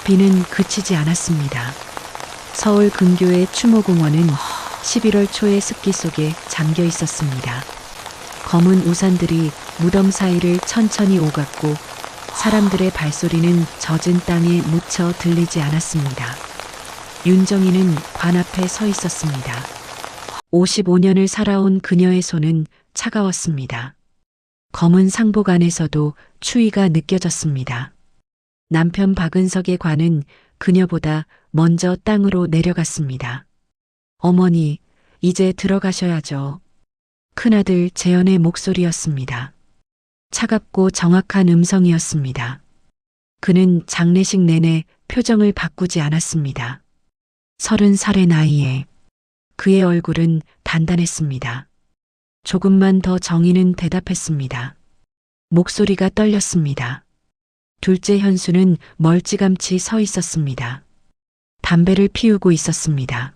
비는 그치지 않았습니다. 서울 근교의 추모공원은 11월 초의 습기 속에 잠겨 있었습니다. 검은 우산들이 무덤 사이를 천천히 오갔고 사람들의 발소리는 젖은 땅에 묻혀 들리지 않았습니다. 윤정이는 관 앞에 서 있었습니다. 55년을 살아온 그녀의 손은 차가웠습니다. 검은 상복 안에서도 추위가 느껴졌습니다. 남편 박은석의 관은 그녀보다 먼저 땅으로 내려갔습니다. 어머니, 이제 들어가셔야죠. 큰아들 재현의 목소리였습니다. 차갑고 정확한 음성이었습니다. 그는 장례식 내내 표정을 바꾸지 않았습니다. 30살의 나이에 그의 얼굴은 단단했습니다. 조금만 더 정의는 대답했습니다. 목소리가 떨렸습니다. 둘째 현수는 멀찌감치 서 있었습니다. 담배를 피우고 있었습니다.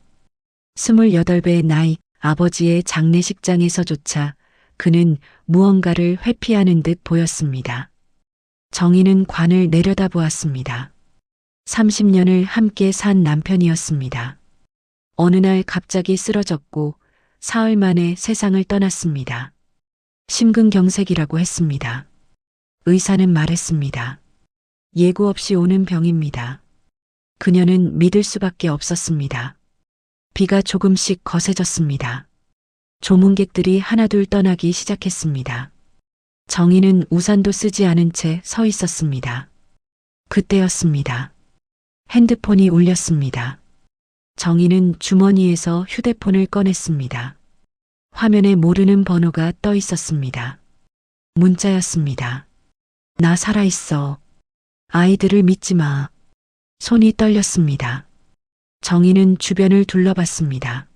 28배의 나이 아버지의 장례식장에서조차 그는 무언가를 회피하는 듯 보였습니다. 정희는 관을 내려다보았습니다. 30년을 함께 산 남편이었습니다. 어느 날 갑자기 쓰러졌고 사흘 만에 세상을 떠났습니다. 심근경색이라고 했습니다. 의사는 말했습니다. 예고 없이 오는 병입니다. 그녀는 믿을 수밖에 없었습니다. 비가 조금씩 거세졌습니다. 조문객들이 하나둘 떠나기 시작했습니다. 정희는 우산도 쓰지 않은 채 서 있었습니다. 그때였습니다. 핸드폰이 울렸습니다. 정희는 주머니에서 휴대폰을 꺼냈습니다. 화면에 모르는 번호가 떠 있었습니다. 문자였습니다. 나 살아있어. 아이들을 믿지 마. 손이 떨렸습니다. 정희는 주변을 둘러봤습니다.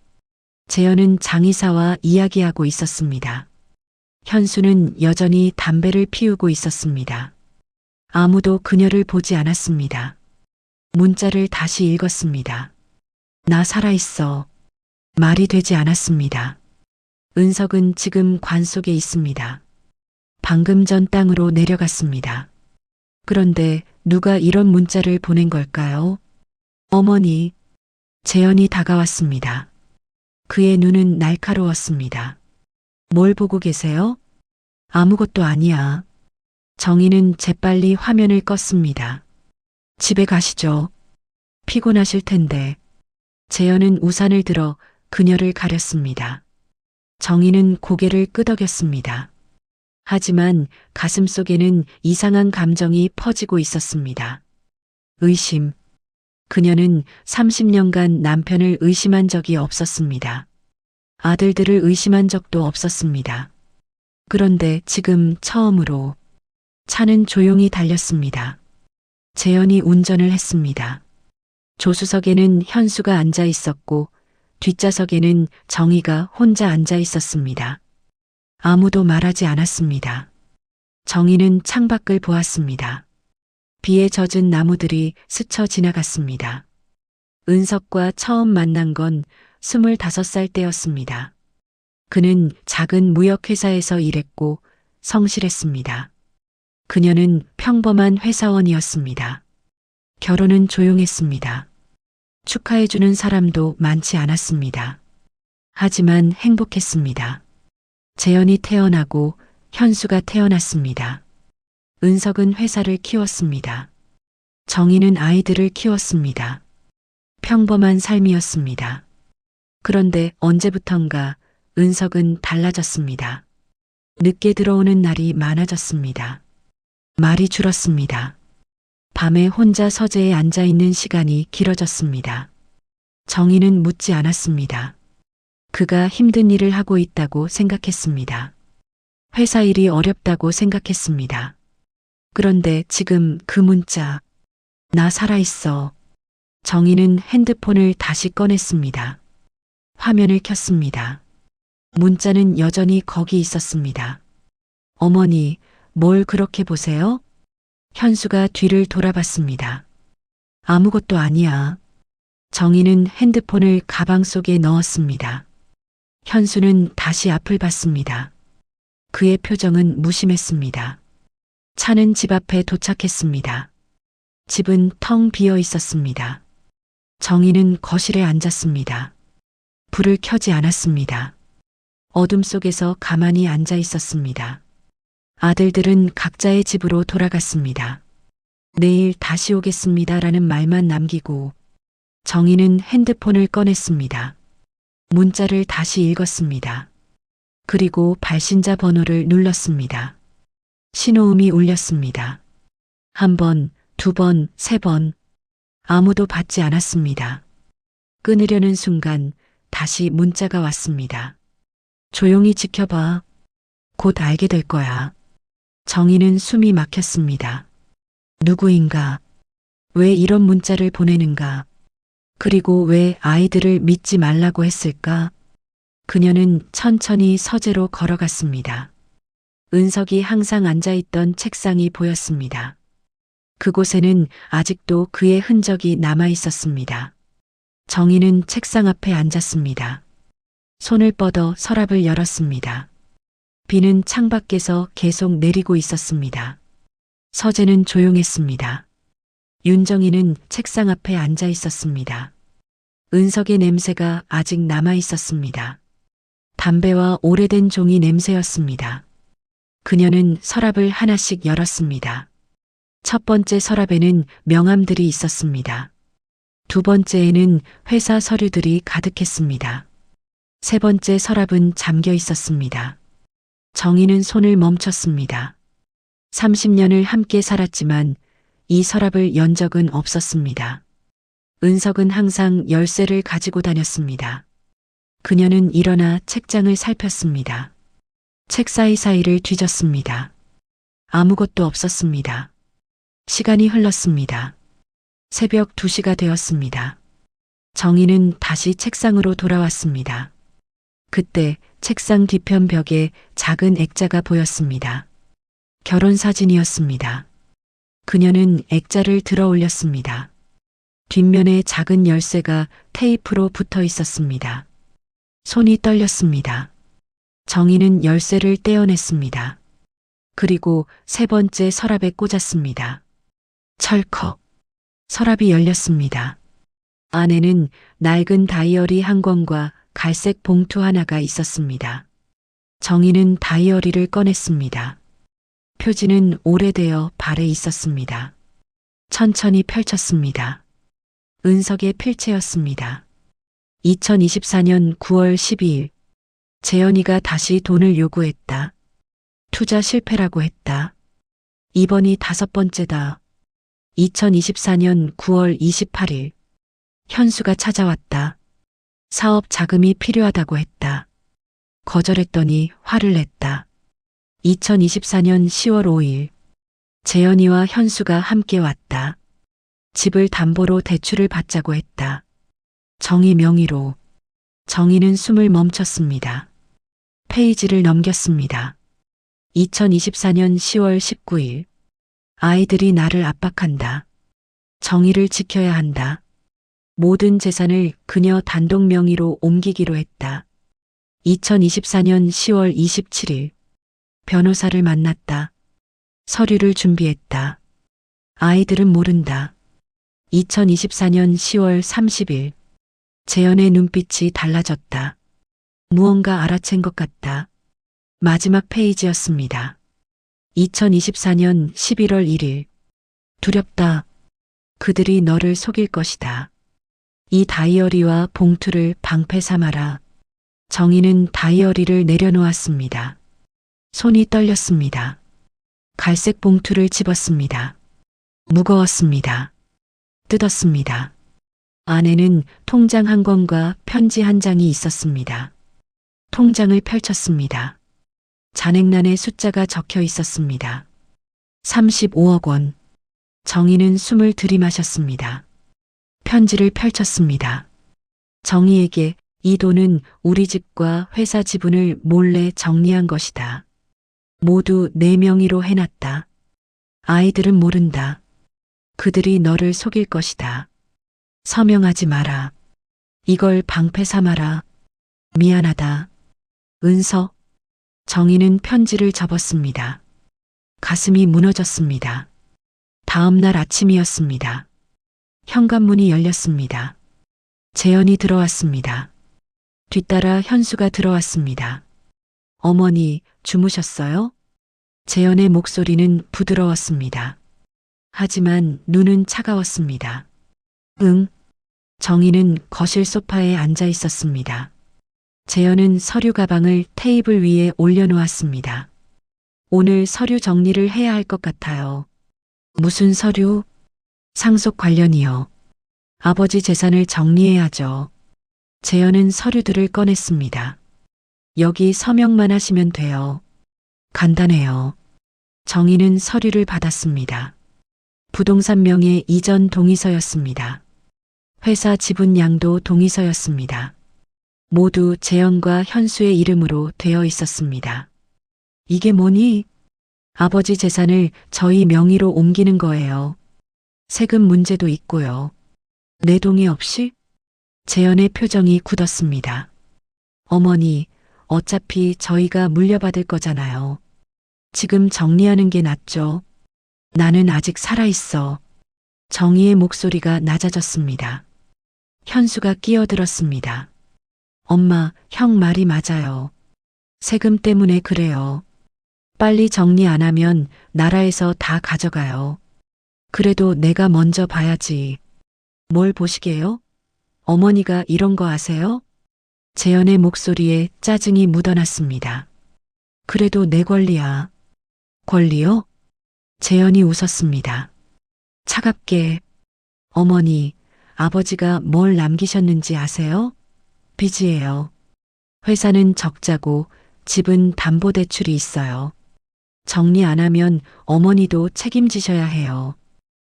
재현은 장의사와 이야기하고 있었습니다. 현수는 여전히 담배를 피우고 있었습니다. 아무도 그녀를 보지 않았습니다. 문자를 다시 읽었습니다. 나 살아있어. 말이 되지 않았습니다. 은석은 지금 관 속에 있습니다. 방금 전 땅으로 내려갔습니다. 그런데 누가 이런 문자를 보낸 걸까요? 어머니, 재현이 다가왔습니다. 그의 눈은 날카로웠습니다. 뭘 보고 계세요? 아무것도 아니야. 정희는 재빨리 화면을 껐습니다. 집에 가시죠. 피곤하실 텐데. 재현은 우산을 들어 그녀를 가렸습니다. 정희는 고개를 끄덕였습니다. 하지만 가슴 속에는 이상한 감정이 퍼지고 있었습니다. 의심. 그녀는 30년간 남편을 의심한 적이 없었습니다. 아들들을 의심한 적도 없었습니다. 그런데 지금 처음으로 차는 조용히 달렸습니다. 재현이 운전을 했습니다. 조수석에는 현수가 앉아 있었고 뒷좌석에는 정희가 혼자 앉아 있었습니다. 아무도 말하지 않았습니다. 정희는 창밖을 보았습니다. 비에 젖은 나무들이 스쳐 지나갔습니다. 은석과 처음 만난 건 25살 때였습니다. 그는 작은 무역회사에서 일했고 성실했습니다. 그녀는 평범한 회사원이었습니다. 결혼은 조용했습니다. 축하해주는 사람도 많지 않았습니다. 하지만 행복했습니다. 재현이 태어나고 현수가 태어났습니다. 은석은 회사를 키웠습니다. 정희는 아이들을 키웠습니다. 평범한 삶이었습니다. 그런데 언제부턴가 은석은 달라졌습니다. 늦게 들어오는 날이 많아졌습니다. 말이 줄었습니다. 밤에 혼자 서재에 앉아 있는 시간이 길어졌습니다. 정희는 묻지 않았습니다. 그가 힘든 일을 하고 있다고 생각했습니다. 회사 일이 어렵다고 생각했습니다. 그런데 지금 그 문자, 나 살아있어. 정희는 핸드폰을 다시 꺼냈습니다. 화면을 켰습니다. 문자는 여전히 거기 있었습니다. 어머니, 뭘 그렇게 보세요? 현수가 뒤를 돌아봤습니다. 아무것도 아니야. 정희는 핸드폰을 가방 속에 넣었습니다. 현수는 다시 앞을 봤습니다. 그의 표정은 무심했습니다. 차는 집 앞에 도착했습니다. 집은 텅 비어 있었습니다. 정희는 거실에 앉았습니다. 불을 켜지 않았습니다. 어둠 속에서 가만히 앉아 있었습니다. 아들들은 각자의 집으로 돌아갔습니다. 내일 다시 오겠습니다라는 말만 남기고 정희는 핸드폰을 꺼냈습니다. 문자를 다시 읽었습니다. 그리고 발신자 번호를 눌렀습니다. 신호음이 울렸습니다. 한 번, 두 번, 세 번. 아무도 받지 않았습니다. 끊으려는 순간 다시 문자가 왔습니다. 조용히 지켜봐. 곧 알게 될 거야. 정희는 숨이 막혔습니다. 누구인가? 왜 이런 문자를 보내는가? 그리고 왜 아이들을 믿지 말라고 했을까? 그녀는 천천히 서재로 걸어갔습니다. 은석이 항상 앉아있던 책상이 보였습니다. 그곳에는 아직도 그의 흔적이 남아 있었습니다. 정희는 책상 앞에 앉았습니다. 손을 뻗어 서랍을 열었습니다. 비는 창밖에서 계속 내리고 있었습니다. 서재는 조용했습니다. 윤정이는 책상 앞에 앉아 있었습니다. 은석의 냄새가 아직 남아 있었습니다. 담배와 오래된 종이 냄새였습니다. 그녀는 서랍을 하나씩 열었습니다. 첫 번째 서랍에는 명함들이 있었습니다. 두 번째에는 회사 서류들이 가득했습니다. 세 번째 서랍은 잠겨 있었습니다. 정희는 손을 멈췄습니다. 30년을 함께 살았지만 이 서랍을 연 적은 없었습니다. 은석은 항상 열쇠를 가지고 다녔습니다. 그녀는 일어나 책장을 살폈습니다. 책 사이사이를 뒤졌습니다. 아무것도 없었습니다. 시간이 흘렀습니다. 새벽 2시가 되었습니다. 정희는 다시 책상으로 돌아왔습니다. 그때 책상 뒤편 벽에 작은 액자가 보였습니다. 결혼 사진이었습니다. 그녀는 액자를 들어 올렸습니다. 뒷면에 작은 열쇠가 테이프로 붙어 있었습니다. 손이 떨렸습니다. 정희는 열쇠를 떼어냈습니다. 그리고 세 번째 서랍에 꽂았습니다. 철컥. 서랍이 열렸습니다. 안에는 낡은 다이어리 한 권과 갈색 봉투 하나가 있었습니다. 정희는 다이어리를 꺼냈습니다. 표지는 오래되어 발에 있었습니다. 천천히 펼쳤습니다. 은석의 필체였습니다. 2024년 9월 12일. 재현이가 다시 돈을 요구했다. 투자 실패라고 했다. 이번이 5번째다. 2024년 9월 28일. 현수가 찾아왔다. 사업 자금이 필요하다고 했다. 거절했더니 화를 냈다. 2024년 10월 5일. 재현이와 현수가 함께 왔다. 집을 담보로 대출을 받자고 했다. 정희 명의로. 정희는 숨을 멈췄습니다. 페이지를 넘겼습니다. 2024년 10월 19일. 아이들이 나를 압박한다. 정희를 지켜야 한다. 모든 재산을 그녀 단독 명의로 옮기기로 했다. 2024년 10월 27일. 변호사를 만났다. 서류를 준비했다. 아이들은 모른다. 2024년 10월 30일. 재현의 눈빛이 달라졌다. 무언가 알아챈 것 같다. 마지막 페이지였습니다. 2024년 11월 1일. 두렵다. 그들이 너를 속일 것이다. 이 다이어리와 봉투를 방패 삼아라. 정희는 다이어리를 내려놓았습니다. 손이 떨렸습니다. 갈색 봉투를 집었습니다. 무거웠습니다. 뜯었습니다. 안에는 통장 한 권과 편지 한 장이 있었습니다. 통장을 펼쳤습니다. 잔액란에 숫자가 적혀 있었습니다. 35억 원. 정희는 숨을 들이마셨습니다. 편지를 펼쳤습니다. 정희에게 이 돈은 우리 집과 회사 지분을 몰래 정리한 것이다. 모두 내 명의로 해놨다. 아이들은 모른다. 그들이 너를 속일 것이다. 서명하지 마라. 이걸 방패 삼아라. 미안하다. 은석. 정희는 편지를 접었습니다. 가슴이 무너졌습니다. 다음 날 아침이었습니다. 현관문이 열렸습니다. 재현이 들어왔습니다. 뒤따라 현수가 들어왔습니다. 어머니, 주무셨어요? 재현의 목소리는 부드러웠습니다. 하지만 눈은 차가웠습니다. 응. 정희는 거실 소파에 앉아 있었습니다. 재현은 서류 가방을 테이블 위에 올려놓았습니다. 오늘 서류 정리를 해야 할 것 같아요. 무슨 서류? 상속 관련이요. 아버지 재산을 정리해야죠. 재현은 서류들을 꺼냈습니다. 여기 서명만 하시면 돼요. 간단해요. 정희는 서류를 받았습니다. 부동산 명의 이전 동의서였습니다. 회사 지분양도 동의서였습니다. 모두 재현과 현수의 이름으로 되어 있었습니다. 이게 뭐니? 아버지 재산을 저희 명의로 옮기는 거예요. 세금 문제도 있고요. 내 동의 없이? 재현의 표정이 굳었습니다. 어머니, 어차피 저희가 물려받을 거잖아요. 지금 정리하는 게 낫죠. 나는 아직 살아있어. 정희의 목소리가 낮아졌습니다. 현수가 끼어들었습니다. 엄마, 형 말이 맞아요. 세금 때문에 그래요. 빨리 정리 안 하면 나라에서 다 가져가요. 그래도 내가 먼저 봐야지. 뭘 보시게요? 어머니가 이런 거 아세요? 재현의 목소리에 짜증이 묻어났습니다. 그래도 내 권리야. 권리요? 재현이 웃었습니다. 차갑게. 어머니, 아버지가 뭘 남기셨는지 아세요? 빚이에요. 회사는 적자고 집은 담보대출이 있어요. 정리 안 하면 어머니도 책임지셔야 해요.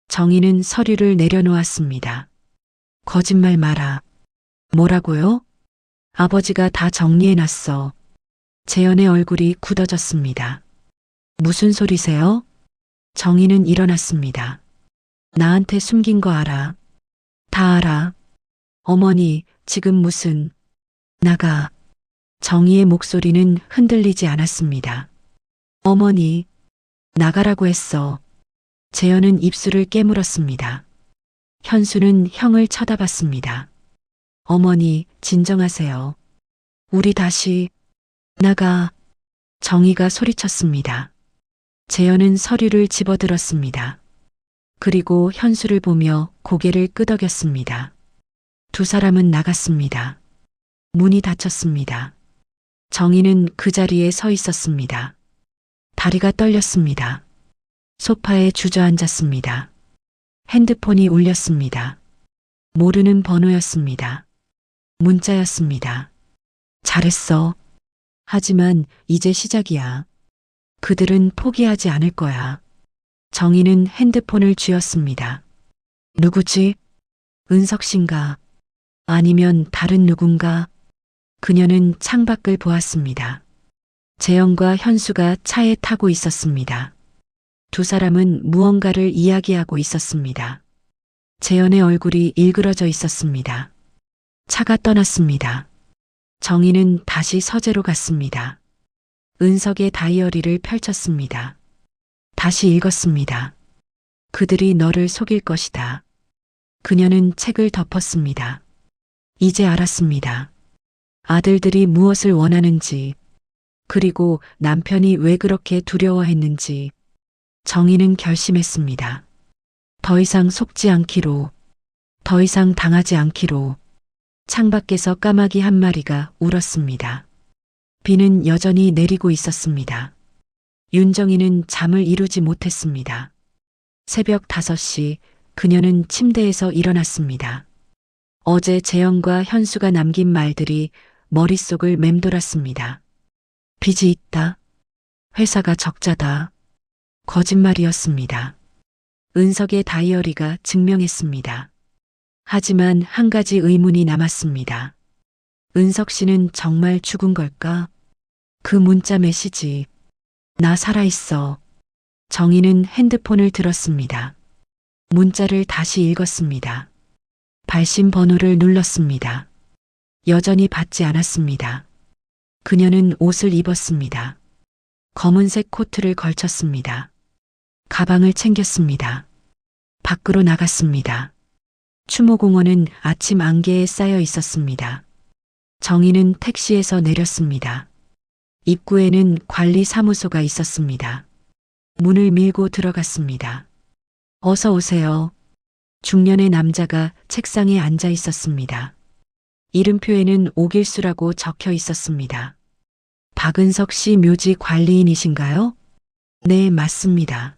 정희는 서류를 내려놓았습니다. 거짓말 마라. 뭐라고요? 아버지가 다 정리해놨어. 재현의 얼굴이 굳어졌습니다. 무슨 소리세요? 정희는 일어났습니다. 나한테 숨긴 거 알아. 다 알아. 어머니, 지금 무슨... 나가. 정희의 목소리는 흔들리지 않았습니다. 어머니, 나가라고 했어. 재현은 입술을 깨물었습니다. 현수는 형을 쳐다봤습니다. 어머니, 진정하세요. 우리 다시... 나가. 정희가 소리쳤습니다. 재현은 서류를 집어들었습니다. 그리고 현수를 보며 고개를 끄덕였습니다. 두 사람은 나갔습니다. 문이 닫혔습니다. 정희는 그 자리에 서 있었습니다. 다리가 떨렸습니다. 소파에 주저앉았습니다. 핸드폰이 울렸습니다. 모르는 번호였습니다. 문자였습니다. 잘했어. 하지만 이제 시작이야. 그들은 포기하지 않을 거야. 정희는 핸드폰을 쥐었습니다. 누구지? 은석 씨인가? 아니면 다른 누군가? 그녀는 창밖을 보았습니다. 재현과 현수가 차에 타고 있었습니다. 두 사람은 무언가를 이야기하고 있었습니다. 재현의 얼굴이 일그러져 있었습니다. 차가 떠났습니다. 정희는 다시 서재로 갔습니다. 은석의 다이어리를 펼쳤습니다. 다시 읽었습니다. 그들이 너를 속일 것이다. 그녀는 책을 덮었습니다. 이제 알았습니다. 아들들이 무엇을 원하는지, 그리고 남편이 왜 그렇게 두려워했는지. 정희는 결심했습니다. 더 이상 속지 않기로, 더 이상 당하지 않기로. 창밖에서 까마귀 한 마리가 울었습니다. 비는 여전히 내리고 있었습니다. 윤정이는 잠을 이루지 못했습니다. 새벽 5시 그녀는 침대에서 일어났습니다. 어제 재현과 현수가 남긴 말들이 머릿속을 맴돌았습니다. 빚이 있다. 회사가 적자다. 거짓말이었습니다. 은석의 다이어리가 증명했습니다. 하지만 한 가지 의문이 남았습니다. 은석 씨는 정말 죽은 걸까? 그 문자 메시지. 나 살아있어. 정희는 핸드폰을 들었습니다. 문자를 다시 읽었습니다. 발신 번호를 눌렀습니다. 여전히 받지 않았습니다. 그녀는 옷을 입었습니다. 검은색 코트를 걸쳤습니다. 가방을 챙겼습니다. 밖으로 나갔습니다. 추모공원은 아침 안개에 쌓여 있었습니다. 정희는 택시에서 내렸습니다. 입구에는 관리사무소가 있었습니다. 문을 밀고 들어갔습니다. 어서 오세요. 중년의 남자가 책상에 앉아 있었습니다. 이름표에는 오길수라고 적혀 있었습니다. 박은석 씨 묘지 관리인이신가요? 네, 맞습니다.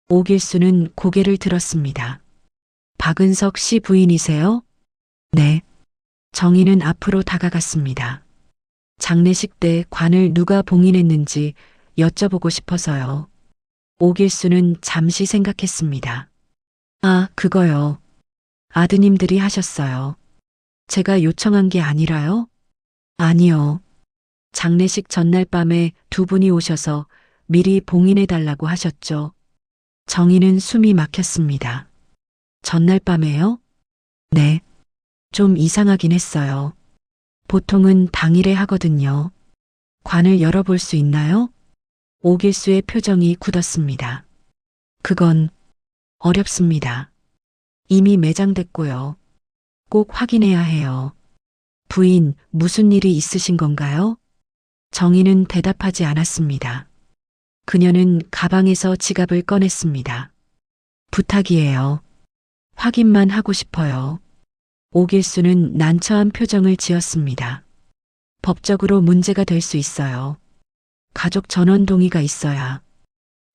오길수는 고개를 들었습니다. 박은석 씨 부인이세요? 네. 정희는 앞으로 다가갔습니다. 장례식 때 관을 누가 봉인했는지 여쭤보고 싶어서요. 오길수는 잠시 생각했습니다. 아, 그거요. 아드님들이 하셨어요. 제가 요청한 게 아니라요? 아니요. 장례식 전날 밤에 두 분이 오셔서 미리 봉인해달라고 하셨죠. 정희는 숨이 막혔습니다. 전날 밤에요? 네. 좀 이상하긴 했어요. 보통은 당일에 하거든요. 관을 열어볼 수 있나요? 오길수의 표정이 굳었습니다. 그건 어렵습니다. 이미 매장됐고요. 꼭 확인해야 해요. 부인, 무슨 일이 있으신 건가요? 정희는 대답하지 않았습니다. 그녀는 가방에서 지갑을 꺼냈습니다. 부탁이에요. 확인만 하고 싶어요. 오길수는 난처한 표정을 지었습니다. 법적으로 문제가 될 수 있어요. 가족 전원 동의가 있어야.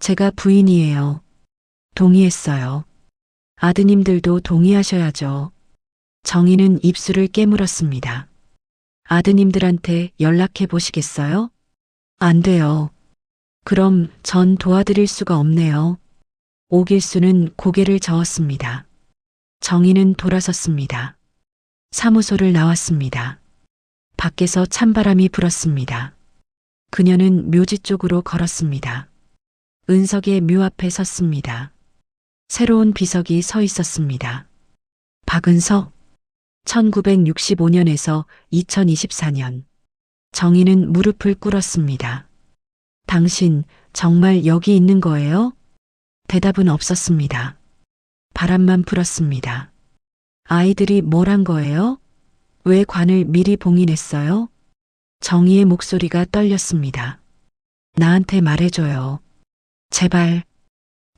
제가 부인이에요. 동의했어요. 아드님들도 동의하셔야죠. 정희는 입술을 깨물었습니다. 아드님들한테 연락해 보시겠어요? 안 돼요. 그럼 전 도와드릴 수가 없네요. 오길수는 고개를 저었습니다. 정희는 돌아섰습니다. 사무소를 나왔습니다. 밖에서 찬바람이 불었습니다. 그녀는 묘지 쪽으로 걸었습니다. 은석의 묘 앞에 섰습니다. 새로운 비석이 서 있었습니다. 박은석, 1965년에서 2024년. 정희는 무릎을 꿇었습니다. 당신 정말 여기 있는 거예요? 대답은 없었습니다. 바람만 불었습니다. 아이들이 뭘 한 거예요? 왜 관을 미리 봉인했어요? 정희의 목소리가 떨렸습니다. 나한테 말해줘요. 제발.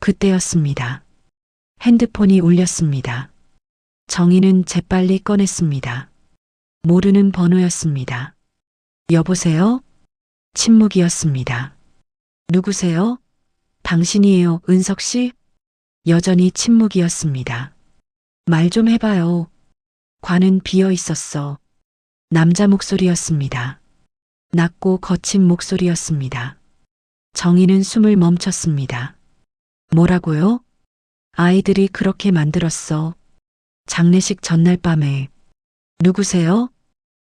그때였습니다. 핸드폰이 울렸습니다. 정희는 재빨리 꺼냈습니다. 모르는 번호였습니다. 여보세요? 침묵이었습니다. 누구세요? 당신이에요, 은석 씨? 여전히 침묵이었습니다. 말 좀 해봐요. 관은 비어 있었어. 남자 목소리였습니다. 낮고 거친 목소리였습니다. 정희는 숨을 멈췄습니다. 뭐라고요? 아이들이 그렇게 만들었어. 장례식 전날 밤에. 누구세요?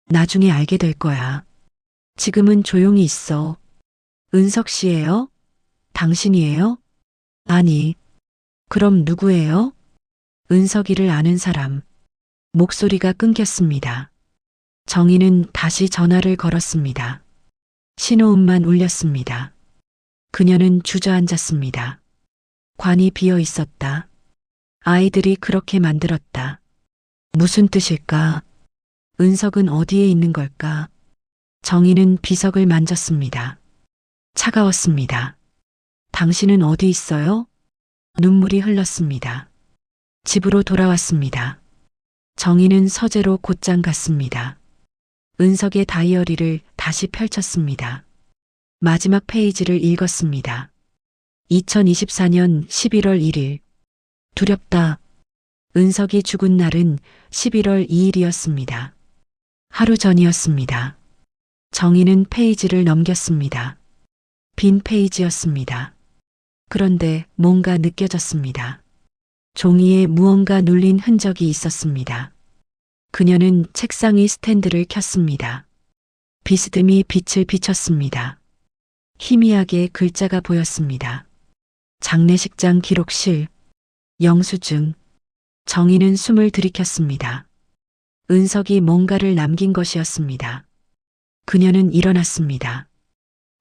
나중에 알게 될 거야. 지금은 조용히 있어. 은석 씨예요? 당신이에요? 아니. 그럼 누구예요? 은석이를 아는 사람. 목소리가 끊겼습니다. 정희는 다시 전화를 걸었습니다. 신호음만 울렸습니다. 그녀는 주저앉았습니다. 관이 비어 있었다. 아이들이 그렇게 만들었다. 무슨 뜻일까? 은석은 어디에 있는 걸까? 정희는 비석을 만졌습니다. 차가웠습니다. 당신은 어디 있어요? 눈물이 흘렀습니다. 집으로 돌아왔습니다. 정희는 서재로 곧장 갔습니다. 은석의 다이어리를 다시 펼쳤습니다. 마지막 페이지를 읽었습니다. 2024년 11월 1일. 두렵다. 은석이 죽은 날은 11월 2일이었습니다. 하루 전이었습니다. 정희는 페이지를 넘겼습니다. 빈 페이지였습니다. 그런데 뭔가 느껴졌습니다. 종이에 무언가 눌린 흔적이 있었습니다. 그녀는 책상 위 스탠드를 켰습니다. 비스듬히 빛을 비췄습니다. 희미하게 글자가 보였습니다. 장례식장 기록실, 영수증. 정희는 숨을 들이켰습니다. 은석이 뭔가를 남긴 것이었습니다. 그녀는 일어났습니다.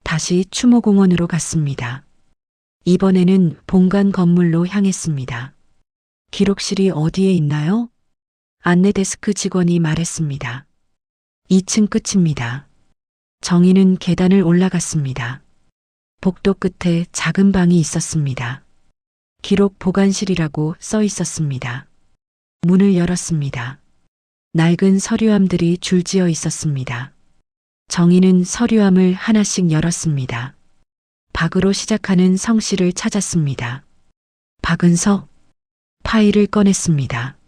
다시 추모공원으로 갔습니다. 이번에는 본관 건물로 향했습니다. 기록실이 어디에 있나요? 안내 데스크 직원이 말했습니다. 2층 끝입니다. 정희는 계단을 올라갔습니다. 복도 끝에 작은 방이 있었습니다. 기록 보관실이라고 써 있었습니다. 문을 열었습니다. 낡은 서류함들이 줄지어 있었습니다. 정희는 서류함을 하나씩 열었습니다. 박으로 시작하는 성씨를 찾았습니다. 박은석. 파일을 꺼냈습니다.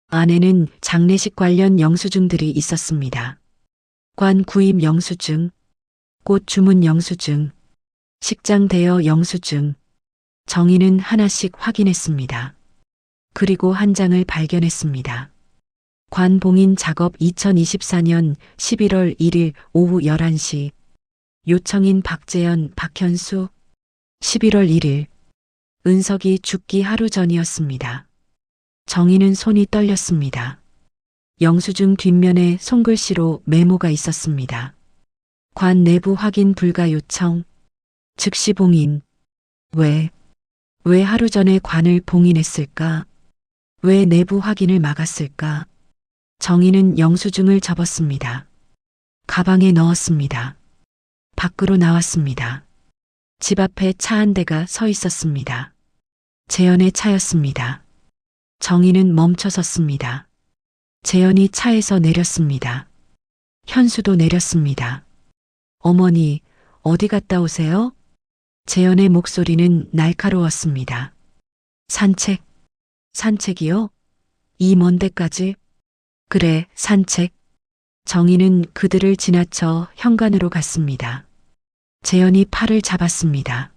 안에는 장례식 관련 영수증들이 있었습니다. 관 구입 영수증, 꽃 주문 영수증, 식장 대여 영수증. 정희는 하나씩 확인했습니다. 그리고 한 장을 발견했습니다. 관 봉인 작업 2024년 11월 1일 오후 11시. 요청인 박재현, 박현수. 11월 1일. 은석이 죽기 하루 전이었습니다. 정희는 손이 떨렸습니다. 영수증 뒷면에 손글씨로 메모가 있었습니다. 관 내부 확인 불가 요청. 즉시 봉인. 왜 하루 전에 관을 봉인했을까? 왜 내부 확인을 막았을까? 정희는 영수증을 접었습니다. 가방에 넣었습니다. 밖으로 나왔습니다. 집 앞에 차 한 대가 서 있었습니다. 재현의 차였습니다. 정희는 멈춰 섰습니다. 재현이 차에서 내렸습니다. 현수도 내렸습니다. 어머니, 어디 갔다 오세요? 재현의 목소리는 날카로웠습니다. 산책이요? 이 먼 데까지? 그래, 산책. 정희는 그들을 지나쳐 현관으로 갔습니다. 재현이 팔을 잡았습니다.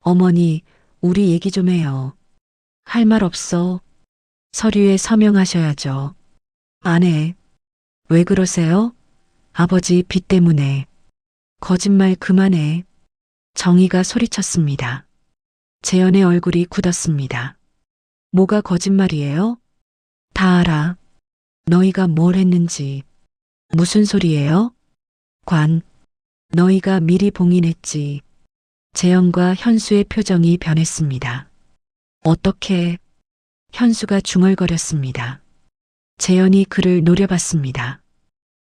어머니, 우리 얘기 좀 해요. 할 말 없어. 서류에 서명하셔야죠. 안 해. 왜 그러세요? 아버지 빚 때문에. 거짓말 그만해. 정희가 소리쳤습니다. 재현의 얼굴이 굳었습니다. 뭐가 거짓말이에요? 다 알아. 너희가 뭘 했는지. 무슨 소리예요? 관. 너희가 미리 봉인했지. 재현과 현수의 표정이 변했습니다. 어떻게? 현수가 중얼거렸습니다. 재현이 그를 노려봤습니다.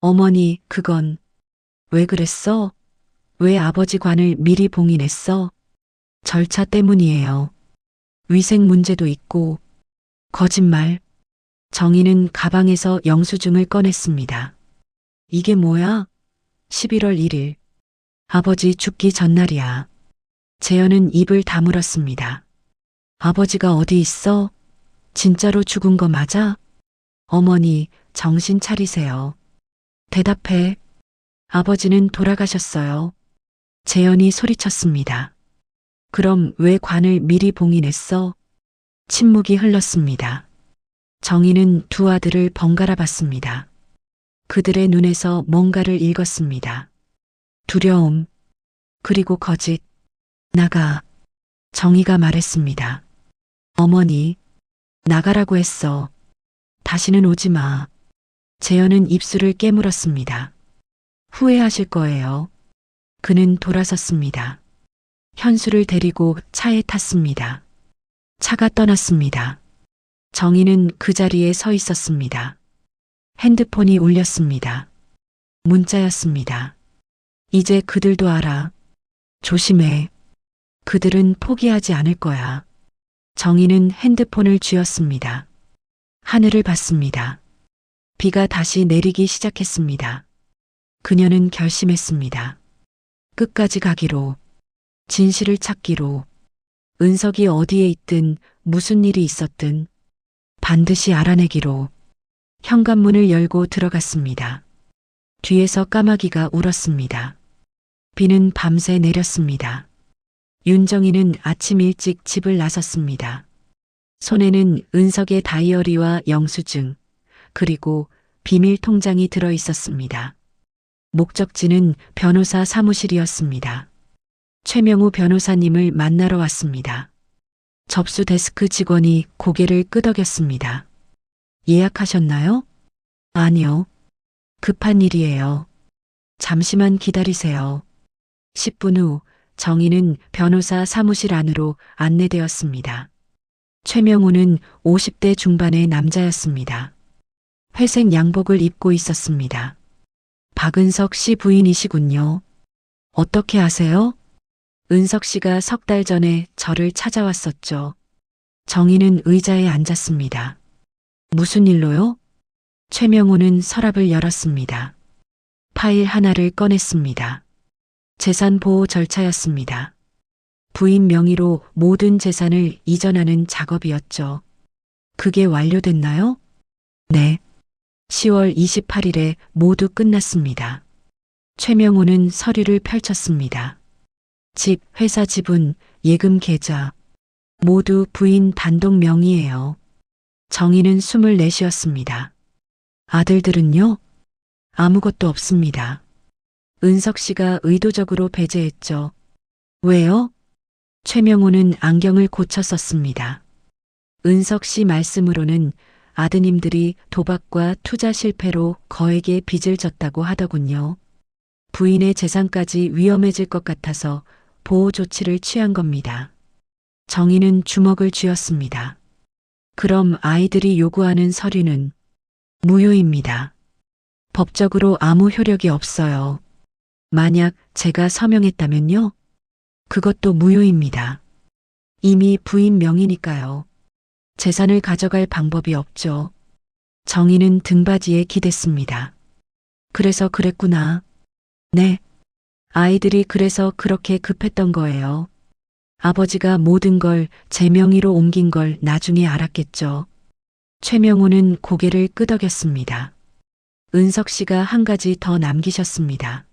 어머니, 그건 왜 그랬어? 왜 아버지 관을 미리 봉인했어? 절차 때문이에요. 위생 문제도 있고. 거짓말. 정희는 가방에서 영수증을 꺼냈습니다. 이게 뭐야? 11월 1일. 아버지 죽기 전날이야. 재현은 입을 다물었습니다. 아버지가 어디 있어? 진짜로 죽은 거 맞아? 어머니, 정신 차리세요. 대답해. 아버지는 돌아가셨어요. 재현이 소리쳤습니다. 그럼 왜 관을 미리 봉인했어? 침묵이 흘렀습니다. 정희는 두 아들을 번갈아 봤습니다. 그들의 눈에서 뭔가를 읽었습니다. 두려움, 그리고 거짓. 나가. 정희가 말했습니다. 어머니, 나가라고 했어. 다시는 오지 마. 재현은 입술을 깨물었습니다. 후회하실 거예요. 그는 돌아섰습니다. 현수를 데리고 차에 탔습니다. 차가 떠났습니다. 정희는 그 자리에 서 있었습니다. 핸드폰이 울렸습니다. 문자였습니다. 이제 그들도 알아. 조심해. 그들은 포기하지 않을 거야. 정희는 핸드폰을 쥐었습니다. 하늘을 봤습니다. 비가 다시 내리기 시작했습니다. 그녀는 결심했습니다. 끝까지 가기로. 진실을 찾기로. 은석이 어디에 있든 무슨 일이 있었든 반드시 알아내기로. 현관문을 열고 들어갔습니다. 뒤에서 까마귀가 울었습니다. 비는 밤새 내렸습니다. 윤정이는 아침 일찍 집을 나섰습니다. 손에는 은석의 다이어리와 영수증, 그리고 비밀 통장이 들어 있었습니다. 목적지는 변호사 사무실이었습니다. 최명우 변호사님을 만나러 왔습니다. 접수 데스크 직원이 고개를 끄덕였습니다. 예약하셨나요? 아니요. 급한 일이에요. 잠시만 기다리세요. 10분 후 정희는 변호사 사무실 안으로 안내되었습니다. 최명우는 50대 중반의 남자였습니다. 회색 양복을 입고 있었습니다. 박은석 씨 부인이시군요. 어떻게 아세요? 은석 씨가 석 달 전에 저를 찾아왔었죠. 정희는 의자에 앉았습니다. 무슨 일로요? 최명우는 서랍을 열었습니다. 파일 하나를 꺼냈습니다. 재산 보호 절차였습니다. 부인 명의로 모든 재산을 이전하는 작업이었죠. 그게 완료됐나요? 네. 10월 28일에 모두 끝났습니다. 최명호는 서류를 펼쳤습니다. 집, 회사 지분, 예금 계좌 모두 부인 단독 명의예요. 정희는 숨을 내쉬었습니다. 아들들은요? 아무것도 없습니다. 은석 씨가 의도적으로 배제했죠. 왜요? 최명호는 안경을 고쳐 썼습니다. 은석 씨 말씀으로는 아드님들이 도박과 투자 실패로 거액의 빚을 졌다고 하더군요. 부인의 재산까지 위험해질 것 같아서 보호 조치를 취한 겁니다. 정희는 주먹을 쥐었습니다. 그럼 아이들이 요구하는 서류는 무효입니다. 법적으로 아무 효력이 없어요. 만약 제가 서명했다면요? 그것도 무효입니다. 이미 부인 명의니까요. 재산을 가져갈 방법이 없죠. 정희는 등받이에 기댔습니다. 그래서 그랬구나. 네. 아이들이 그래서 그렇게 급했던 거예요. 아버지가 모든 걸 제 명의로 옮긴 걸 나중에 알았겠죠. 최명호는 고개를 끄덕였습니다. 은석 씨가 한 가지 더 남기셨습니다.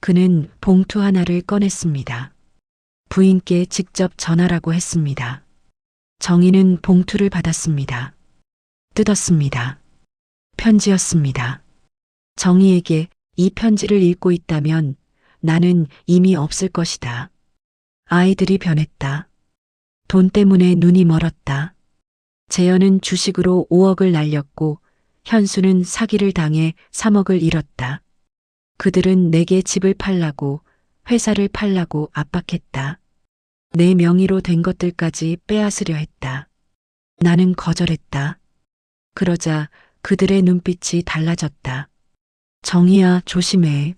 그는 봉투 하나를 꺼냈습니다. 부인께 직접 전하라고 했습니다. 정희는 봉투를 받았습니다. 뜯었습니다. 편지였습니다. 정희에게 이 편지를 읽고 있다면 나는 이미 없을 것이다. 아이들이 변했다. 돈 때문에 눈이 멀었다. 재현은 주식으로 5억을 날렸고 현수는 사기를 당해 3억을 잃었다. 그들은 내게 집을 팔라고 회사를 팔라고 압박했다. 내 명의로 된 것들까지 빼앗으려 했다. 나는 거절했다. 그러자 그들의 눈빛이 달라졌다. 정희야, 조심해.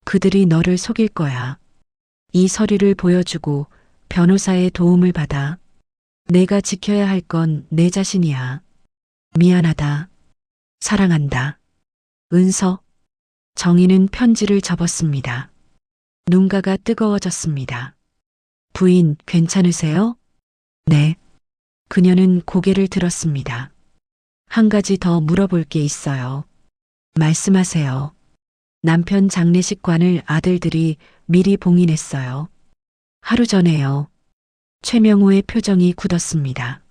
그들이 너를 속일 거야. 이 서류를 보여주고 변호사의 도움을 받아. 내가 지켜야 할 건 내 자신이야. 미안하다. 사랑한다. 은서. 정희는 편지를 접었습니다. 눈가가 뜨거워졌습니다. 부인, 괜찮으세요? 네. 그녀는 고개를 들었습니다. 한 가지 더 물어볼 게 있어요. 말씀하세요. 남편 장례식관을 아들들이 미리 봉인했어요. 하루 전에요. 최명호의 표정이 굳었습니다.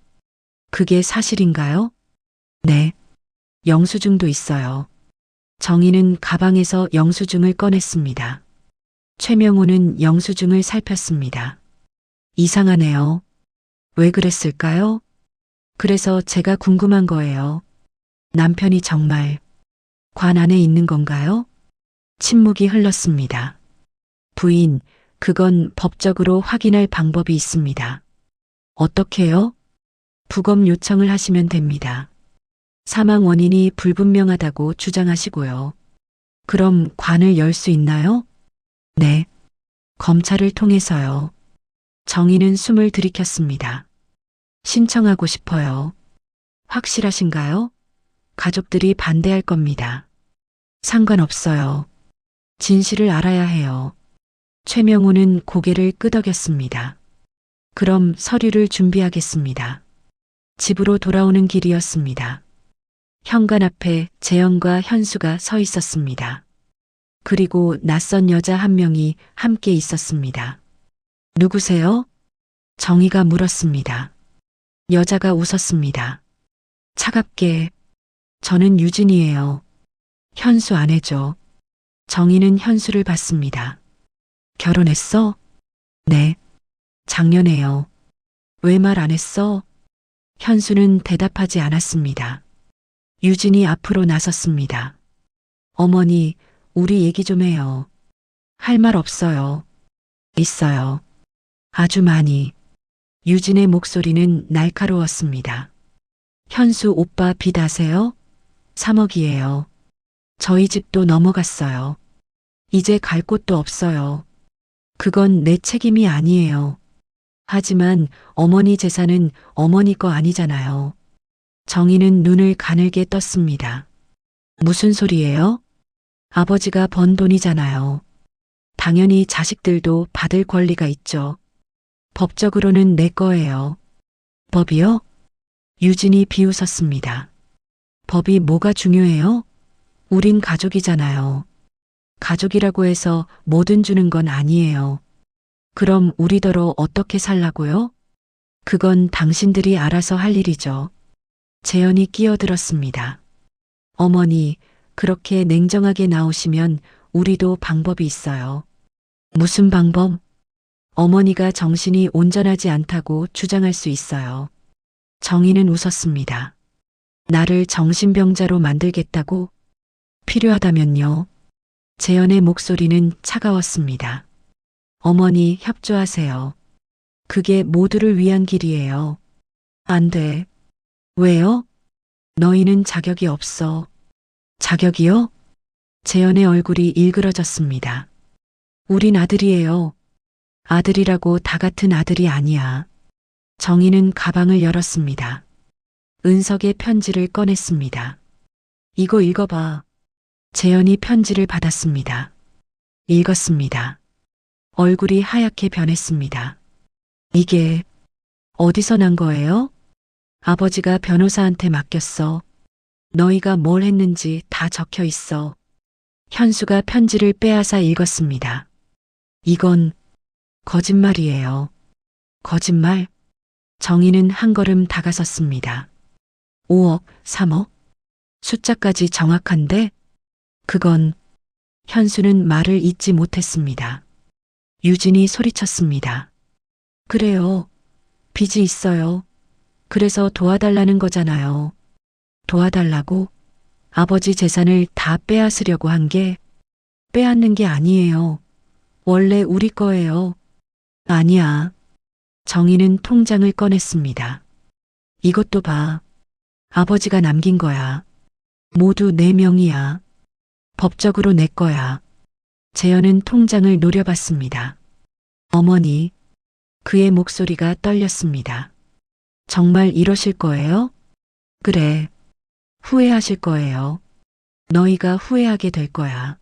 그게 사실인가요? 네. 영수증도 있어요. 정희는 가방에서 영수증을 꺼냈습니다. 최명호는 영수증을 살폈습니다. 이상하네요. 왜 그랬을까요? 그래서 제가 궁금한 거예요. 남편이 정말 관 안에 있는 건가요? 침묵이 흘렀습니다. 부인, 그건 법적으로 확인할 방법이 있습니다. 어떻게요? 부검 요청을 하시면 됩니다. 사망 원인이 불분명하다고 주장하시고요. 그럼 관을 열 수 있나요? 네. 검찰을 통해서요. 정희는 숨을 들이켰습니다. 신청하고 싶어요. 확실하신가요? 가족들이 반대할 겁니다. 상관없어요. 진실을 알아야 해요. 최명호는 고개를 끄덕였습니다. 그럼 서류를 준비하겠습니다. 집으로 돌아오는 길이었습니다. 현관 앞에 재현과 현수가 서 있었습니다. 그리고 낯선 여자 한 명이 함께 있었습니다. 누구세요? 정희가 물었습니다. 여자가 웃었습니다. 차갑게, 저는 유진이에요. 현수 아내죠. 정희는 현수를 봤습니다. 결혼했어? 네. 작년에요. 왜 말 안 했어? 현수는 대답하지 않았습니다. 유진이 앞으로 나섰습니다. 어머니, 우리 얘기 좀 해요. 할 말 없어요. 있어요. 아주 많이. 유진의 목소리는 날카로웠습니다. 현수 오빠 빚 아세요? 3억이에요. 저희 집도 넘어갔어요. 이제 갈 곳도 없어요. 그건 내 책임이 아니에요. 하지만 어머니 재산은 어머니 거 아니잖아요. 정희는 눈을 가늘게 떴습니다. 무슨 소리예요? 아버지가 번 돈이잖아요. 당연히 자식들도 받을 권리가 있죠. 법적으로는 내 거예요. 법이요? 유진이 비웃었습니다. 법이 뭐가 중요해요? 우린 가족이잖아요. 가족이라고 해서 뭐든 주는 건 아니에요. 그럼 우리더러 어떻게 살라고요? 그건 당신들이 알아서 할 일이죠. 재현이 끼어들었습니다. 어머니, 그렇게 냉정하게 나오시면 우리도 방법이 있어요. 무슨 방법? 어머니가 정신이 온전하지 않다고 주장할 수 있어요. 정희는 웃었습니다. 나를 정신병자로 만들겠다고? 필요하다면요. 재현의 목소리는 차가웠습니다. 어머니 협조하세요. 그게 모두를 위한 길이에요. 안 돼. 왜요? 너희는 자격이 없어. 자격이요? 재현의 얼굴이 일그러졌습니다. 우린 아들이에요. 아들이라고 다 같은 아들이 아니야. 정희는 가방을 열었습니다. 은석의 편지를 꺼냈습니다. 이거 읽어봐. 재현이 편지를 받았습니다. 읽었습니다. 얼굴이 하얗게 변했습니다. 이게 어디서 난 거예요? 아버지가 변호사한테 맡겼어. 너희가 뭘 했는지 다 적혀 있어. 현수가 편지를 빼앗아 읽었습니다. 이건 거짓말이에요. 거짓말? 정희는 한 걸음 다가섰습니다. 5억, 3억? 숫자까지 정확한데? 그건 현수는 말을 잇지 못했습니다. 유진이 소리쳤습니다. 그래요. 빚이 있어요. 그래서 도와달라는 거잖아요. 도와달라고? 아버지 재산을 다 빼앗으려고 한 게 빼앗는 게 아니에요. 원래 우리 거예요. 아니야. 정희는 통장을 꺼냈습니다. 이것도 봐. 아버지가 남긴 거야. 모두 내 명의야. 법적으로 내 거야. 재현은 통장을 노려봤습니다. 어머니, 그의 목소리가 떨렸습니다. 정말 이러실 거예요? 그래. 후회하실 거예요. 너희가 후회하게 될 거야.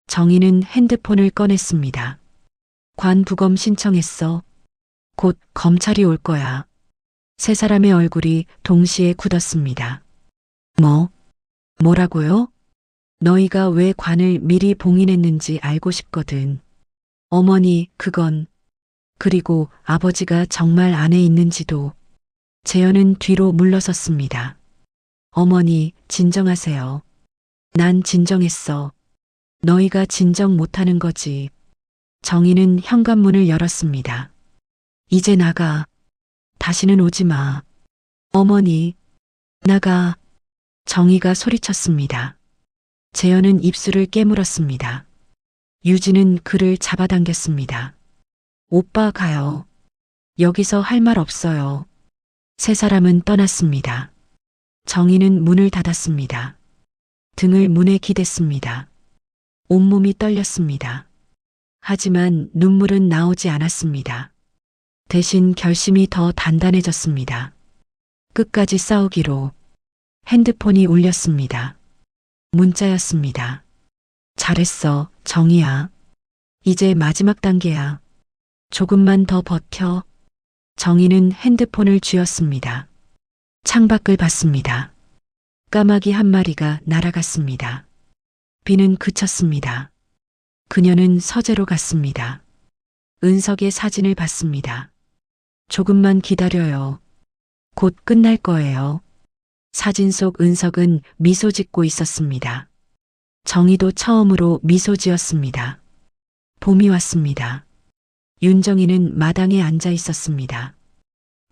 정희는 핸드폰을 꺼냈습니다. 관부검 신청했어. 곧 검찰이 올 거야. 세 사람의 얼굴이 동시에 굳었습니다. 뭐라고요? 너희가 왜 관을 미리 봉인했는지 알고 싶거든. 어머니, 그건. 그리고 아버지가 정말 안에 있는지도. 재현은 뒤로 물러섰습니다. 어머니, 진정하세요. 난 진정했어. 너희가 진정 못하는 거지. 정희는 현관문을 열었습니다. 이제 나가. 다시는 오지 마. 어머니, 나가. 정희가 소리쳤습니다. 재현은 입술을 깨물었습니다. 유진은 그를 잡아당겼습니다. 오빠 가요. 여기서 할 말 없어요. 세 사람은 떠났습니다. 정희는 문을 닫았습니다. 등을 문에 기댔습니다. 온몸이 떨렸습니다. 하지만 눈물은 나오지 않았습니다. 대신 결심이 더 단단해졌습니다. 끝까지 싸우기로. 핸드폰이 울렸습니다. 문자였습니다. 잘했어, 정희야. 이제 마지막 단계야. 조금만 더 버텨. 정희는 핸드폰을 쥐었습니다. 창밖을 봤습니다. 까마귀 한 마리가 날아갔습니다. 비는 그쳤습니다. 그녀는 서재로 갔습니다. 은석의 사진을 봤습니다. 조금만 기다려요. 곧 끝날 거예요. 사진 속 은석은 미소 짓고 있었습니다. 정희도 처음으로 미소 지었습니다. 봄이 왔습니다. 윤정이는 마당에 앉아 있었습니다.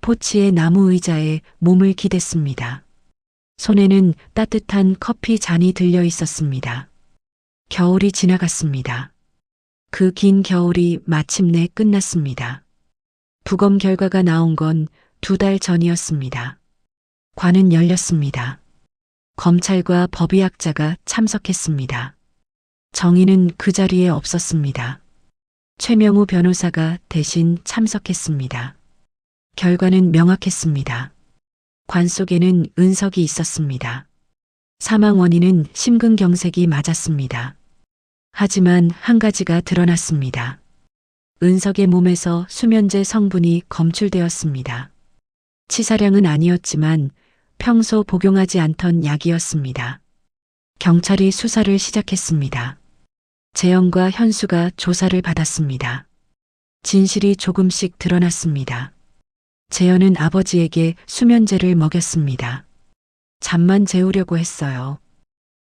포치의 나무 의자에 몸을 기댔습니다. 손에는 따뜻한 커피 잔이 들려 있었습니다. 겨울이 지나갔습니다. 그 긴 겨울이 마침내 끝났습니다. 부검 결과가 나온 건 2달 전이었습니다. 관은 열렸습니다. 검찰과 법의학자가 참석했습니다. 정의는 그 자리에 없었습니다. 최명우 변호사가 대신 참석했습니다. 결과는 명확했습니다. 관 속에는 은석이 있었습니다. 사망 원인은 심근경색이 맞았습니다. 하지만 한 가지가 드러났습니다. 은석의 몸에서 수면제 성분이 검출되었습니다. 치사량은 아니었지만 평소 복용하지 않던 약이었습니다. 경찰이 수사를 시작했습니다. 재영과 현수가 조사를 받았습니다. 진실이 조금씩 드러났습니다. 재현은 아버지에게 수면제를 먹였습니다. 잠만 재우려고 했어요.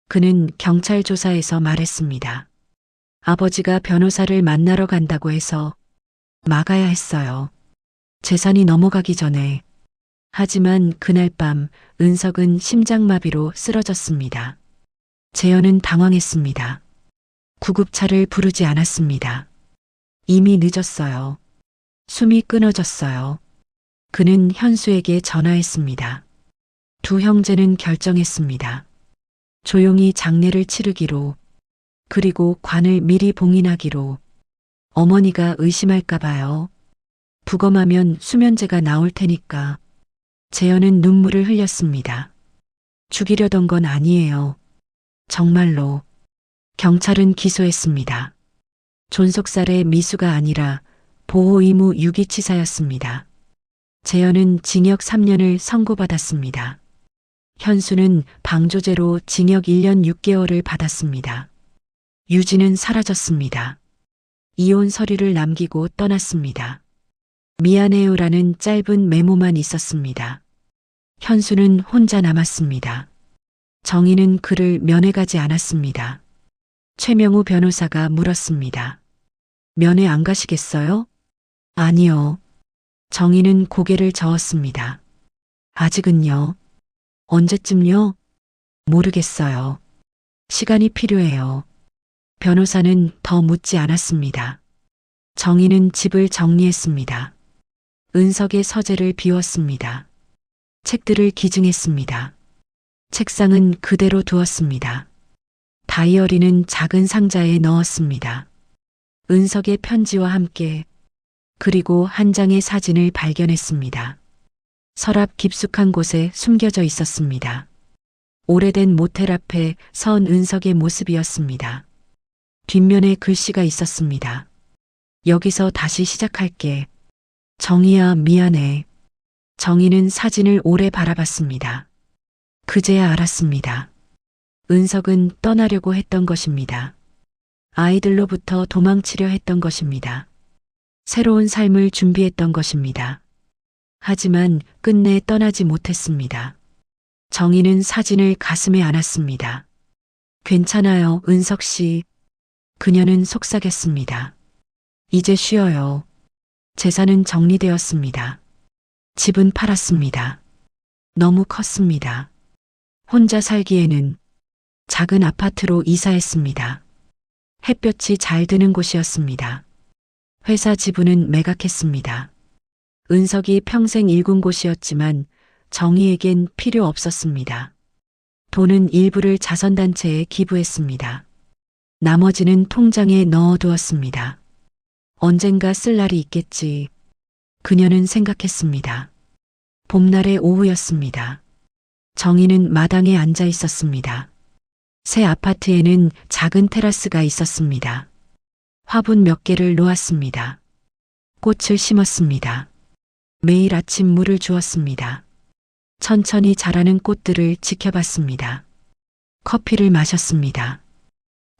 그는 경찰 조사에서 말했습니다. 아버지가 변호사를 만나러 간다고 해서 막아야 했어요. 재산이 넘어가기 전에. 하지만 그날 밤 은석은 심장마비로 쓰러졌습니다. 재현은 당황했습니다. 구급차를 부르지 않았습니다. 이미 늦었어요. 숨이 끊어졌어요. 그는 현수에게 전화했습니다. 두 형제는 결정했습니다. 조용히 장례를 치르기로, 그리고 관을 미리 봉인하기로. 어머니가 의심할까 봐요. 부검하면 수면제가 나올 테니까. 재현은 눈물을 흘렸습니다. 죽이려던 건 아니에요. 정말로. 경찰은 기소했습니다. 존속살해 미수가 아니라 보호 의무 유기치사였습니다. 재현은 징역 3년을 선고받았습니다. 현수는 방조제로 징역 1년 6개월을 받았습니다. 유진은 사라졌습니다. 이혼 서류를 남기고 떠났습니다. 미안해요라는 짧은 메모만 있었습니다. 현수는 혼자 남았습니다. 정의는 그를 면회가지 않았습니다. 최명우 변호사가 물었습니다. 면회 안 가시겠어요? 아니요. 정의는 고개를 저었습니다. 아직은요. 언제쯤요? 모르겠어요. 시간이 필요해요. 변호사는 더 묻지 않았습니다. 정의는 집을 정리했습니다. 은석의 서재를 비웠습니다. 책들을 기증했습니다. 책상은 그대로 두었습니다. 다이어리는 작은 상자에 넣었습니다. 은석의 편지와 함께, 그리고 한 장의 사진을 발견했습니다. 서랍 깊숙한 곳에 숨겨져 있었습니다. 오래된 모텔 앞에 선 은석의 모습이었습니다. 뒷면에 글씨가 있었습니다. 여기서 다시 시작할게. 정의야, 미안해. 정의는 사진을 오래 바라봤습니다. 그제야 알았습니다. 은석은 떠나려고 했던 것입니다. 아이들로부터 도망치려 했던 것입니다. 새로운 삶을 준비했던 것입니다. 하지만 끝내 떠나지 못했습니다. 정의는 사진을 가슴에 안았습니다. 괜찮아요, 은석 씨. 그녀는 속삭였습니다. 이제 쉬어요. 재산은 정리되었습니다. 집은 팔았습니다. 너무 컸습니다. 혼자 살기에는. 작은 아파트로 이사했습니다. 햇볕이 잘 드는 곳이었습니다. 회사 지분은 매각했습니다. 은석이 평생 일군 곳이었지만 정의에겐 필요 없었습니다. 돈은 일부를 자선단체에 기부했습니다. 나머지는 통장에 넣어두었습니다. 언젠가 쓸 날이 있겠지. 그녀는 생각했습니다. 봄날의 오후였습니다. 정의는 마당에 앉아 있었습니다. 새 아파트에는 작은 테라스가 있었습니다. 화분 몇 개를 놓았습니다. 꽃을 심었습니다. 매일 아침 물을 주었습니다. 천천히 자라는 꽃들을 지켜봤습니다. 커피를 마셨습니다.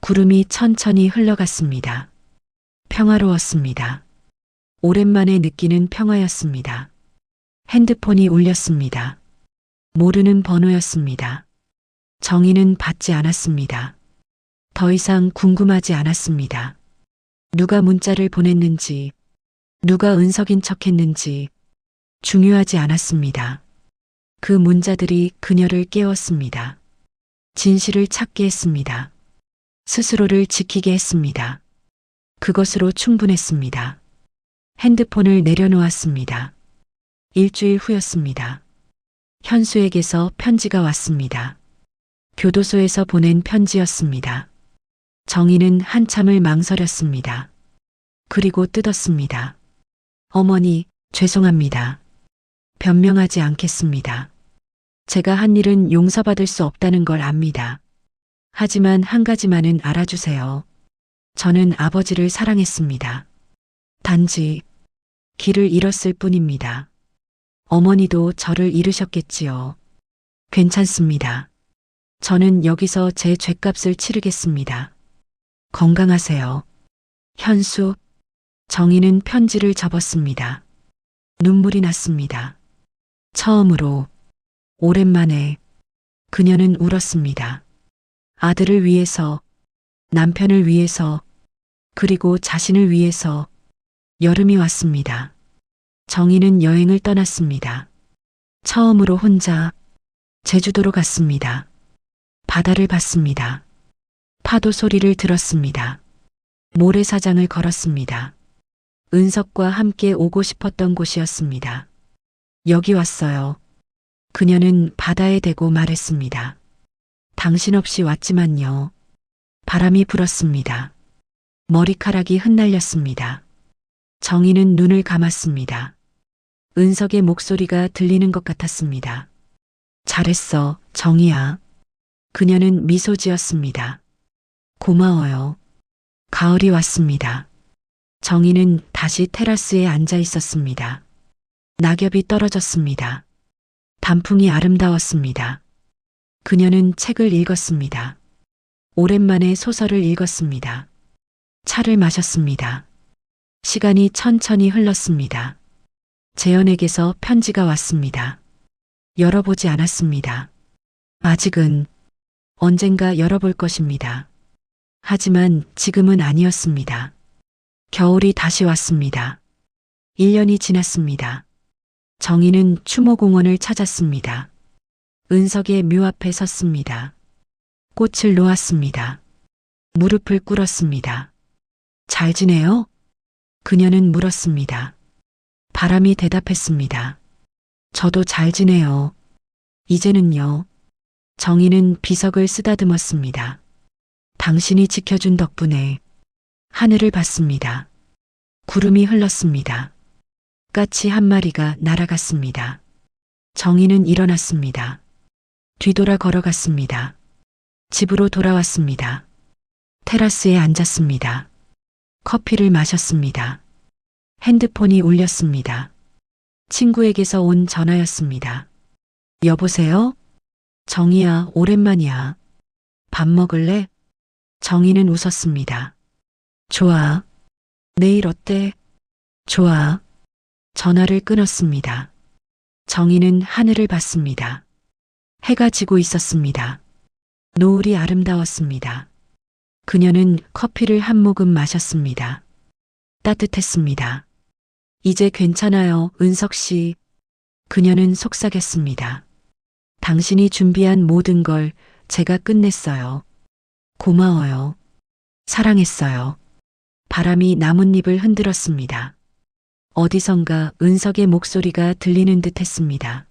구름이 천천히 흘러갔습니다. 평화로웠습니다. 오랜만에 느끼는 평화였습니다. 핸드폰이 울렸습니다. 모르는 번호였습니다. 정의는 받지 않았습니다. 더 이상 궁금하지 않았습니다. 누가 문자를 보냈는지, 누가 은석인 척했는지 중요하지 않았습니다. 그 문자들이 그녀를 깨웠습니다. 진실을 찾게 했습니다. 스스로를 지키게 했습니다. 그것으로 충분했습니다. 핸드폰을 내려놓았습니다. 일주일 후였습니다. 현수에게서 편지가 왔습니다. 교도소에서 보낸 편지였습니다. 정희는 한참을 망설였습니다. 그리고 뜯었습니다. 어머니, 죄송합니다. 변명하지 않겠습니다. 제가 한 일은 용서받을 수 없다는 걸 압니다. 하지만 한 가지만은 알아주세요. 저는 아버지를 사랑했습니다. 단지 길을 잃었을 뿐입니다. 어머니도 저를 잃으셨겠지요. 괜찮습니다. 저는 여기서 제 죗값을 치르겠습니다. 건강하세요. 현수. 정희는 편지를 접었습니다. 눈물이 났습니다. 처음으로, 오랜만에 그녀는 울었습니다. 아들을 위해서, 남편을 위해서, 그리고 자신을 위해서. 여름이 왔습니다. 정희는 여행을 떠났습니다. 처음으로 혼자 제주도로 갔습니다. 바다를 봤습니다. 파도 소리를 들었습니다. 모래사장을 걸었습니다. 은석과 함께 오고 싶었던 곳이었습니다. 여기 왔어요. 그녀는 바다에 대고 말했습니다. 당신 없이 왔지만요. 바람이 불었습니다. 머리카락이 흩날렸습니다. 정희는 눈을 감았습니다. 은석의 목소리가 들리는 것 같았습니다. 잘했어, 정희야. 그녀는 미소 지었습니다. 고마워요. 가을이 왔습니다. 정희는 다시 테라스에 앉아 있었습니다. 낙엽이 떨어졌습니다. 단풍이 아름다웠습니다. 그녀는 책을 읽었습니다. 오랜만에 소설을 읽었습니다. 차를 마셨습니다. 시간이 천천히 흘렀습니다. 재현에게서 편지가 왔습니다. 열어보지 않았습니다. 아직은 언젠가 열어볼 것입니다. 하지만 지금은 아니었습니다. 겨울이 다시 왔습니다. 1년이 지났습니다. 정희는 추모공원을 찾았습니다. 은석의 묘 앞에 섰습니다. 꽃을 놓았습니다. 무릎을 꿇었습니다. 잘 지내요? 그녀는 물었습니다. 바람이 대답했습니다. 저도 잘 지내요. 이제는요. 정희는 비석을 쓰다듬었습니다. 당신이 지켜준 덕분에 하늘을 봤습니다. 구름이 흘렀습니다. 까치 한 마리가 날아갔습니다. 정희는 일어났습니다. 뒤돌아 걸어갔습니다. 집으로 돌아왔습니다. 테라스에 앉았습니다. 커피를 마셨습니다. 핸드폰이 울렸습니다. 친구에게서 온 전화였습니다. 여보세요? 정희야, 오랜만이야. 밥 먹을래? 정희는 웃었습니다. 좋아. 내일 어때? 좋아. 전화를 끊었습니다. 정희는 하늘을 봤습니다. 해가 지고 있었습니다. 노을이 아름다웠습니다. 그녀는 커피를 한 모금 마셨습니다. 따뜻했습니다. 이제 괜찮아요, 은석 씨. 그녀는 속삭였습니다. 당신이 준비한 모든 걸 제가 끝냈어요. 고마워요. 사랑했어요. 바람이 나뭇잎을 흔들었습니다. 어디선가 은석의 목소리가 들리는 듯 했습니다.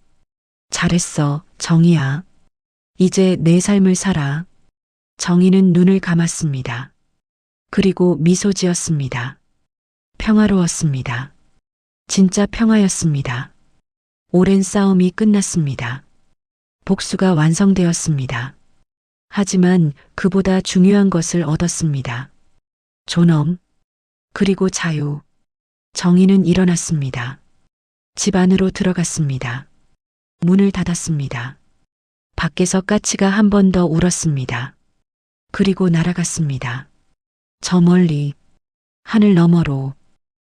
잘했어, 정희야. 이제 내 삶을 살아. 정희는 눈을 감았습니다. 그리고 미소 지었습니다. 평화로웠습니다. 진짜 평화였습니다. 오랜 싸움이 끝났습니다. 복수가 완성되었습니다. 하지만 그보다 중요한 것을 얻었습니다. 존엄, 그리고 자유. 정희는 일어났습니다. 집 안으로 들어갔습니다. 문을 닫았습니다. 밖에서 까치가 한 번 더 울었습니다. 그리고 날아갔습니다. 저 멀리, 하늘 너머로.